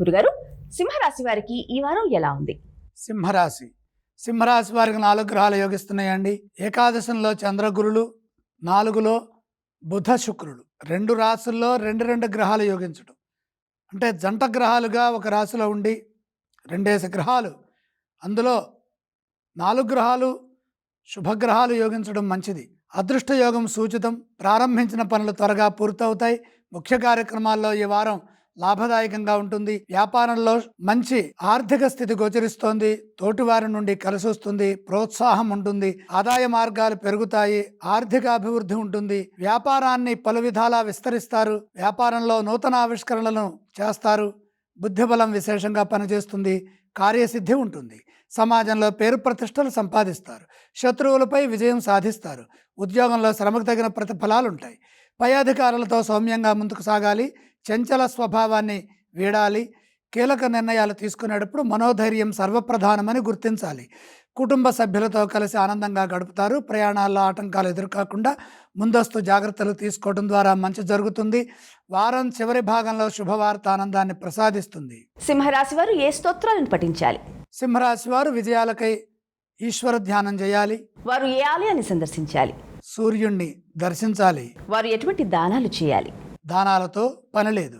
గురుగారు, సింహరాశి వారికి ఈ వారం ఎలా ఉంది? సింహరాశి వారికి 4 గ్రహాలు యోగిస్తున్నాయండి. ఏకాదశంలో చంద్రగురులు, 4లో బుధ శుక్రుడు, 2 రాశుల్లో 2 గ్రహాలు యోగించడం అంటే జంట గ్రహాలుగా ఒక రాశిలో ఉండి 2 గ్రహాలు, అందులో 4 గ్రహాలు శుభగ్రహాలు యోగించడం మంచిది. అదృష్ట యోగం సూచితం. ప్రారంభించిన పనులు త్వరగా పూర్తవుతాయి. ముఖ్య కార్యక్రమాల్లో ఈ వారం లాభదాయకంగా ఉంటుంది. వ్యాపారంలో మంచి ఆర్థిక స్థితి గోచరిస్తోంది. తోటివారి నుండి కలిసి వస్తుంది. ప్రోత్సాహం ఉంటుంది. ఆదాయ మార్గాలు పెరుగుతాయి. ఆర్థిక అభివృద్ధి ఉంటుంది. వ్యాపారాన్ని పలు విధాలా విస్తరిస్తారు. వ్యాపారంలో నూతన ఆవిష్కరణలను చేస్తారు. బుద్ధిబలం విశేషంగా పనిచేస్తుంది. కార్యసిద్ధి ఉంటుంది. సమాజంలో పేరు ప్రతిష్టలు సంపాదిస్తారు. శత్రువులపై విజయం సాధిస్తారు. ఉద్యోగంలో శ్రమకు తగిన ప్రతిఫలాలు ఉంటాయి. పై అధికారులతో సౌమ్యంగా ముందుకు సాగాలి. చంచల స్వభావాన్ని వీడాలి. కీలక నిర్ణయాలు తీసుకునేటప్పుడు మనోధైర్యం సర్వప్రధానమని గుర్తించాలి. కుటుంబ సభ్యులతో కలిసి ఆనందంగా గడుపుతారు. ప్రయాణాల్లో ఆటంకాలు ఎదుర్కోకుండా ముందస్తు జాగ్రత్తలు తీసుకోవడం ద్వారా మంచి జరుగుతుంది. వారం చివరి భాగంలో శుభవార్త ఆనందాన్ని ప్రసాదిస్తుంది. సింహరాశి వారు ఏ స్తోత్రాలను పఠించాలి? సింహరాశి వారు విజయాలకై ఈశ్వర ధ్యానం చేయాలి. వారు ఏ ఆలయాన్ని సందర్శించాలి? సూర్యుణ్ణి దర్శించాలి. వారు ఎటువంటి దానాలు చేయాలి? దానాలతో పని లేదు.